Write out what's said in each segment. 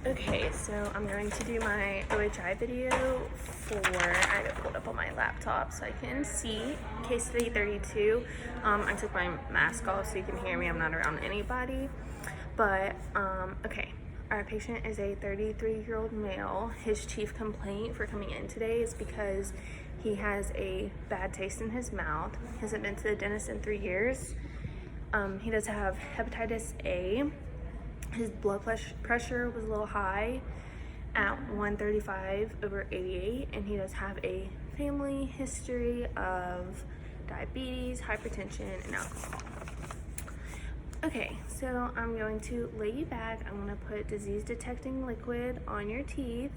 Okay, so I'm going to do my OHI video I have it pulled up on my laptop so I can see case study 32. I took my mask off so you can hear me. I'm not around anybody. But, okay. Our patient is a 33-year-old male. His chief complaint for coming in today is because he has a bad taste in his mouth. He hasn't been to the dentist in 3 years. He does have hepatitis A. His blood pressure was a little high at 135/88, and he does have a family history of diabetes, hypertension, and alcohol. Okay, so I'm going to lay you back. I'm going to put disease detecting liquid on your teeth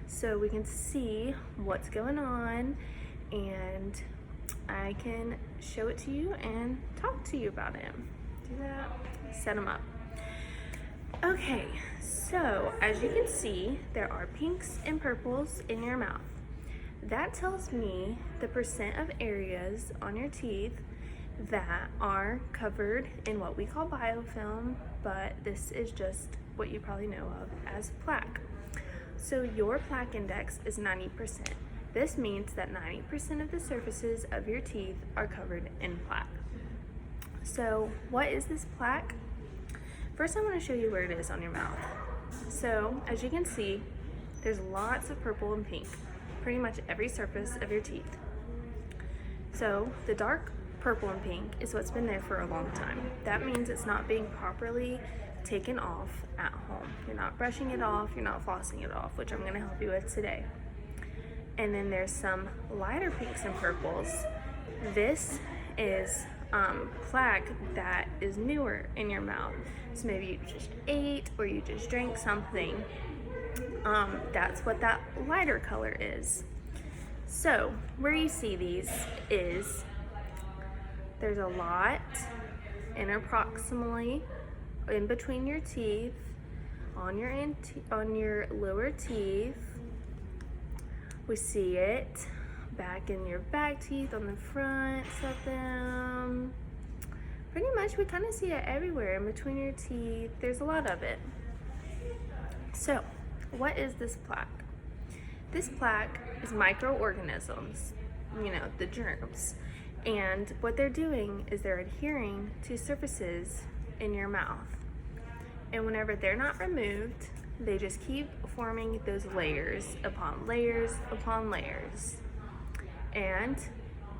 so we can see what's going on, and I can show it to you and talk to you about it. Do that, set them up. Okay, so as you can see, there are pinks and purples in your mouth. That tells me the percent of areas on your teeth that are covered in what we call biofilm, but this is just what you probably know of as plaque. So your plaque index is 90%. This means that 90% of the surfaces of your teeth are covered in plaque. So what is this plaque? First, I'm going to show you where it is on your mouth. So, as you can see, there's lots of purple and pink, pretty much every surface of your teeth. So, the dark purple and pink is what's been there for a long time. That means it's not being properly taken off at home. You're not brushing it off, you're not flossing it off, which I'm going to help you with today. And then there's some lighter pinks and purples. This is plaque that is newer in your mouth. So maybe you just ate or you just drank something. That's what that lighter color is. So where you see these is there's a lot interproximally in between your teeth, on your lower teeth. We see it back in your back teeth, on the fronts of them. Pretty much we kind of see it everywhere in between your teeth. There's a lot of it. So what is this plaque? This plaque is microorganisms, the germs. And what they're doing is they're adhering to surfaces in your mouth. And whenever they're not removed, they just keep forming those layers upon layers upon layers. And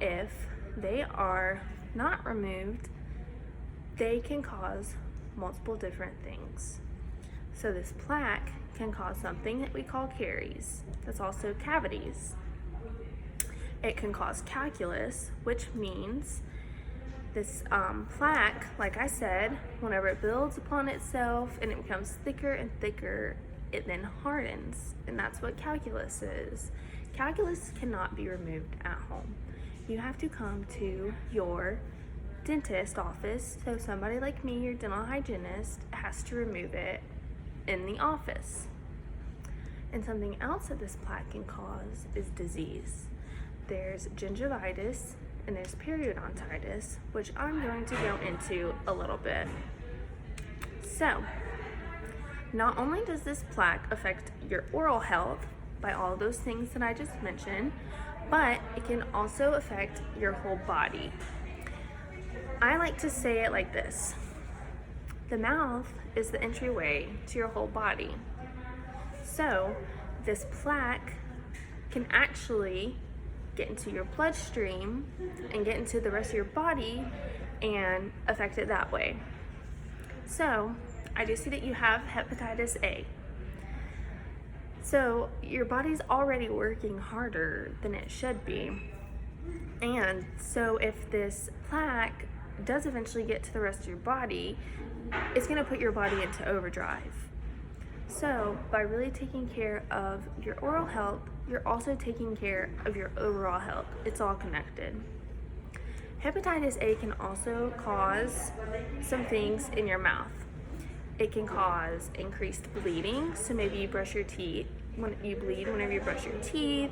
if they are not removed, they can cause multiple different things. So this plaque can cause something that we call caries. That's also cavities. It can cause calculus, which means this plaque, like I said, whenever it builds upon itself and it becomes thicker and thicker, it then hardens, and that's what calculus is. Calculus cannot be removed at home. You have to come to your dentist office, so somebody like me, your dental hygienist, has to remove it in the office. And something else that this plaque can cause is disease. There's gingivitis and there's periodontitis, which I'm going to go into a little bit. So, not only does this plaque affect your oral health by all those things that I just mentioned, but it can also affect your whole body. I like to say it like this: the mouth is the entryway to your whole body. So this plaque can actually get into your bloodstream and get into the rest of your body and affect it that way. So I do see that you have hepatitis A. So your body's already working harder than it should be. And so if this plaque does eventually get to the rest of your body, it's going to put your body into overdrive. So by really taking care of your oral health, you're also taking care of your overall health. It's all connected. Hepatitis A can also cause some things in your mouth. It can cause increased bleeding, so maybe you brush your teeth, when you bleed whenever you brush your teeth,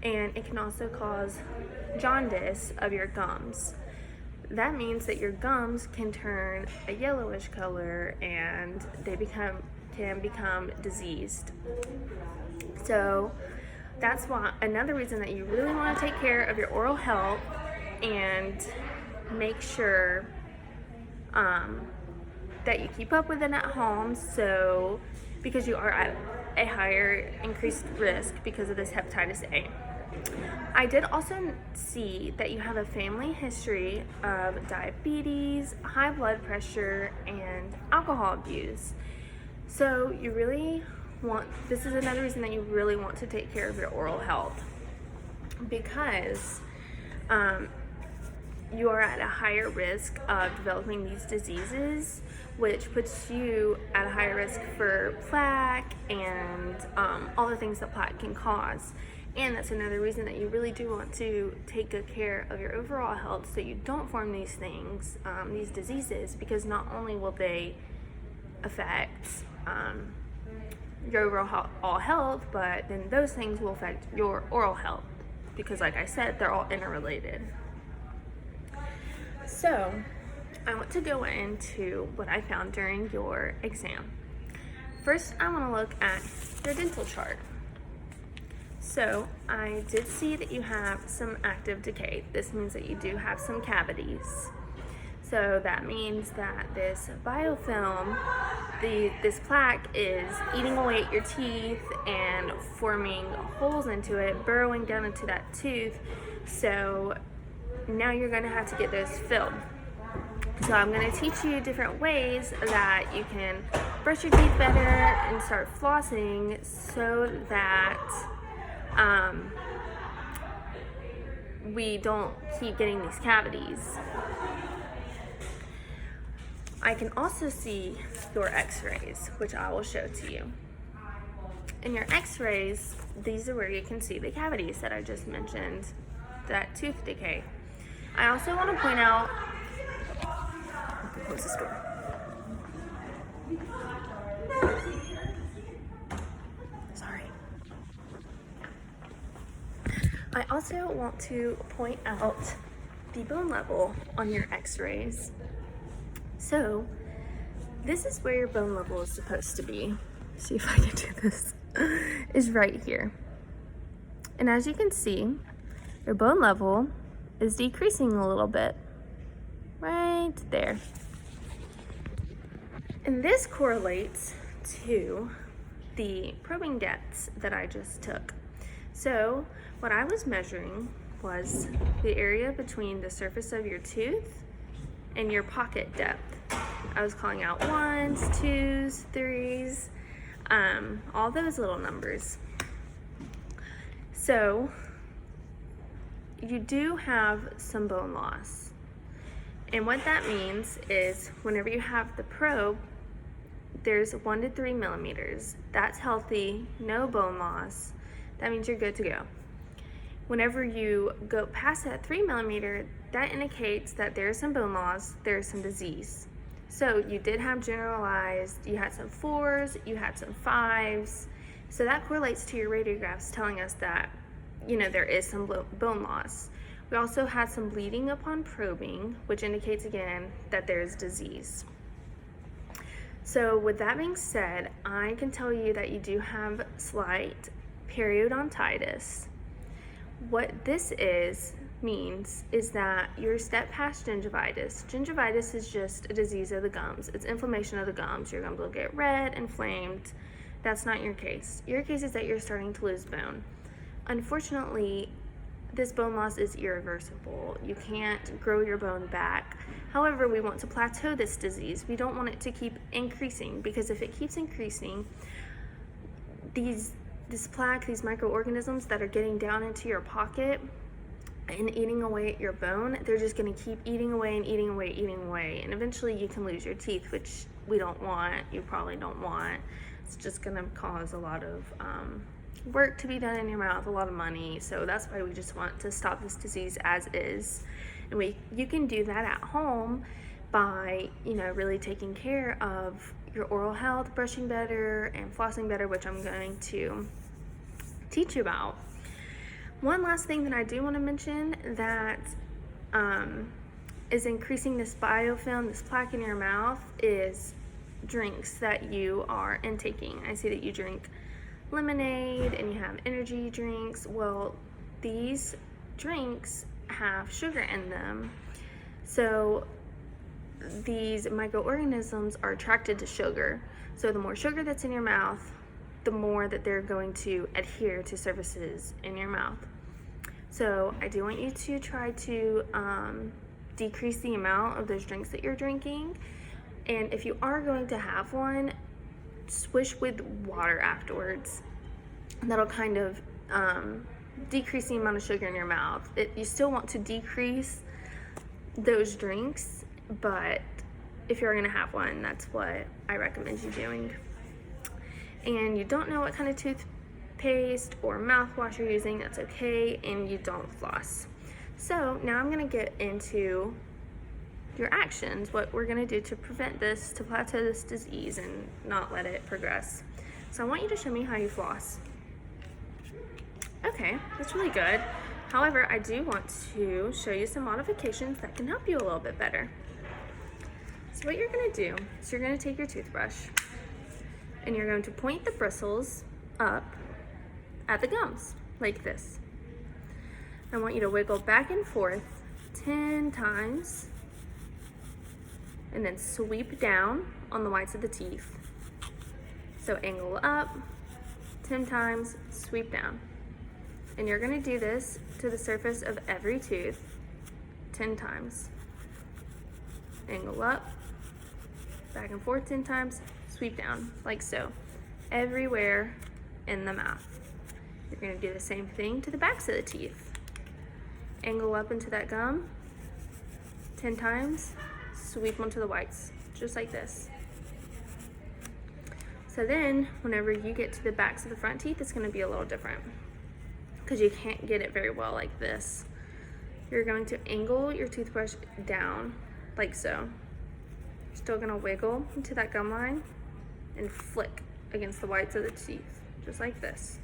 and it can also cause jaundice of your gums. That means that your gums can turn a yellowish color and they become can become diseased. So that's why another reason that you really want to take care of your oral health and make sure that you keep up with it at home, so because you are at a higher increased risk because of this hepatitis A. I did also see that you have a family history of diabetes, high blood pressure, and alcohol abuse. So you really this is another reason that you really want to take care of your oral health, because you are at a higher risk of developing these diseases, which puts you at a higher risk for plaque and all the things that plaque can cause. And that's another reason that you really do want to take good care of your overall health, so you don't form these things, these diseases, because not only will they affect your overall health, but then those things will affect your oral health, because like I said, they're all interrelated. So I want to go into what I found during your exam. First, I want to look at your dental chart. So I did see that you have some active decay. This means that you do have some cavities. So that means that this biofilm, this plaque, is eating away at your teeth and forming holes into it, burrowing down into that tooth. So now you're going to have to get those filled. So I'm going to teach you different ways that you can brush your teeth better and start flossing, so that we don't keep getting these cavities. I can also see your x-rays, which I will show to you. In your x-rays, these are where you can see the cavities that I just mentioned, that tooth decay. I also want to point out, close this door. Sorry. I also want to point out the bone level on your x-rays. So this is where your bone level is supposed to be. See if I can do this. Is right here. And as you can see, your bone level is decreasing a little bit. Right there. And this correlates to the probing depths that I just took. So what I was measuring was the area between the surface of your tooth and your pocket depth. I was calling out 1s, 2s, 3s, all those little numbers. So you do have some bone loss. And what that means is whenever you have the probe, there's 1 to 3 millimeters. That's healthy, no bone loss. That means you're good to go. Whenever you go past that 3 millimeter, that indicates that there's some bone loss, there's some disease. So you did have generalized, you had some 4s, you had some 5s. So that correlates to your radiographs telling us that, there is some bone loss. We also had some bleeding upon probing, which indicates again that there's disease. So with that being said, I can tell you that you do have slight periodontitis. What this means is that you're step past gingivitis. Gingivitis is just a disease of the gums. It's inflammation of the gums. Your gums will get red, inflamed. That's not your case. Your case is that you're starting to lose bone. Unfortunately, this bone loss is irreversible. You can't grow your bone back. However, we want to plateau this disease. We don't want it to keep increasing, because if it keeps increasing, this plaque, these microorganisms that are getting down into your pocket and eating away at your bone, they're just going to keep eating away and eating away, and eventually you can lose your teeth, which we don't want. You probably don't want. It's just going to cause a lot of work to be done in your mouth, a lot of money. So that's why we just want to stop this disease as is. And you can do that at home by really taking care of your oral health, brushing better and flossing better, which I'm going to teach you about. One last thing that I do want to mention that is increasing this biofilm, this plaque in your mouth, is drinks that you are intaking. I see that you drink lemonade and you have energy drinks. Well, these drinks have sugar in them. So these microorganisms are attracted to sugar. So the more sugar that's in your mouth, the more that they're going to adhere to surfaces in your mouth. So I do want you to try to decrease the amount of those drinks that you're drinking. And if you are going to have one, swish with water afterwards. That'll kind of decrease the amount of sugar in your mouth. You still want to decrease those drinks, but if you're gonna have one, that's what I recommend you doing. And you don't know what kind of toothpaste or mouthwash you're using, that's okay, and you don't floss. So now I'm gonna get into your actions, what we're gonna do to prevent this, to plateau this disease and not let it progress. So I want you to show me how you floss. Okay, that's really good. However, I do want to show you some modifications that can help you a little bit better. So what you're gonna do is you're gonna take your toothbrush and you're going to point the bristles up at the gums, like this. I want you to wiggle back and forth 10 times and then sweep down on the whites of the teeth. So angle up 10 times, sweep down. And you're gonna do this to the surface of every tooth 10 times. Angle up, back and forth 10 times, sweep down, like so, everywhere in the mouth. You're gonna do the same thing to the backs of the teeth. Angle up into that gum 10 times, sweep onto the whites, just like this. So then, whenever you get to the backs of the front teeth, it's gonna be a little different because you can't get it very well like this. You're going to angle your toothbrush down, like so. Still gonna wiggle into that gum line and flick against the whites of the teeth, just like this.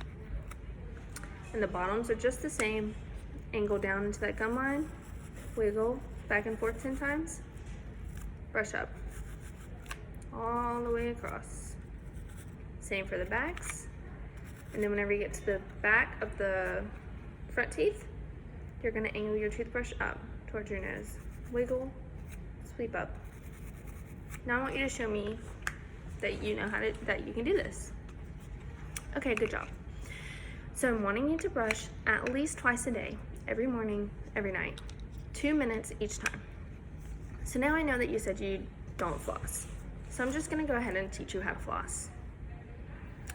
And the bottoms are just the same. Angle down into that gum line, wiggle back and forth 10 times, brush up, all the way across. Same for the backs. And then whenever you get to the back of the front teeth, you're gonna angle your toothbrush up towards your nose. Wiggle, sweep up. Now I want you to show me that you know that you can do this. Okay, good job. So I'm wanting you to brush at least twice a day, every morning, every night, 2 minutes each time. So now I know that you said you don't floss. So I'm just gonna go ahead and teach you how to floss.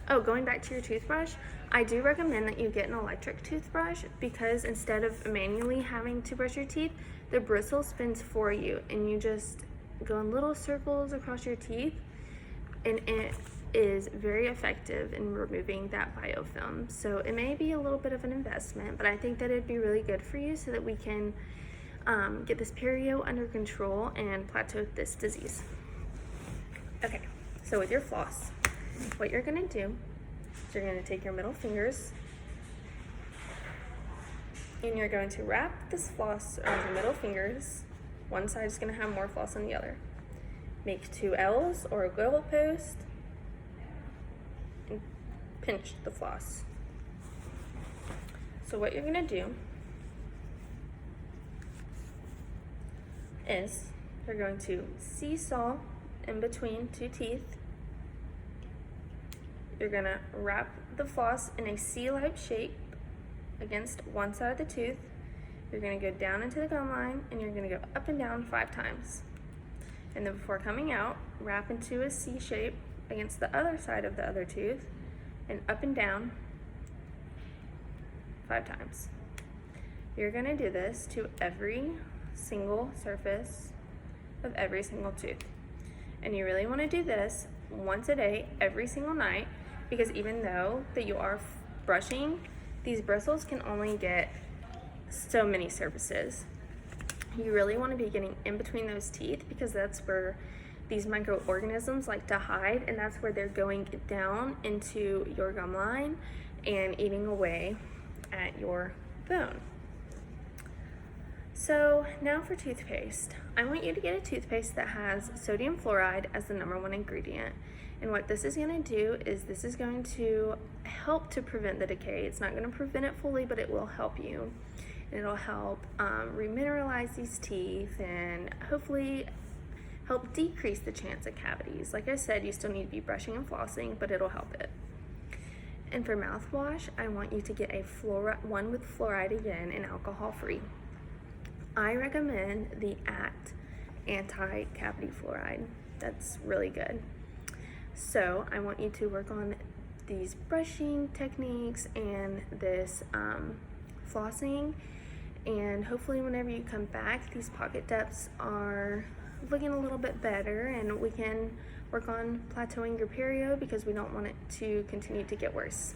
Oh, going back to your toothbrush, I do recommend that you get an electric toothbrush because instead of manually having to brush your teeth, the bristle spins for you and you just go in little circles across your teeth, and it is very effective in removing that biofilm. So it may be a little bit of an investment, but I think that it'd be really good for you so that we can get this perio under control and plateau this disease. Okay, so with your floss, what you're gonna do is you're gonna take your middle fingers and you're going to wrap this floss around your middle fingers. One side is gonna have more floss than the other. Make 2 L's or a goal post and pinch the floss. So what you're gonna do is you're going to seesaw in between 2 teeth. You're gonna wrap the floss in a C-like shape against one side of the tooth. You're gonna go down into the gum line and you're gonna go up and down 5 times. And then before coming out, wrap into a C shape against the other side of the other tooth and up and down 5 times. You're gonna do this to every single surface of every single tooth. And you really wanna do this once a day, every single night, because even though that you are brushing, these bristles can only get so many surfaces. You really want to be getting in between those teeth because that's where these microorganisms like to hide, and that's where they're going down into your gum line and eating away at your bone. So now for toothpaste. I want you to get a toothpaste that has sodium fluoride as the number 1 ingredient. And what this is going to do is this is going to help to prevent the decay. It's not going to prevent it fully, but it will help you. And it'll help remineralize these teeth and hopefully help decrease the chance of cavities. Like I said, you still need to be brushing and flossing, but it'll help it. And for mouthwash, I want you to get one with fluoride again and alcohol-free. I recommend the ACT Anti-Cavity Fluoride. That's really good. So I want you to work on these brushing techniques and this flossing, and hopefully whenever you come back, these pocket depths are looking a little bit better, and we can work on plateauing your perio because we don't want it to continue to get worse.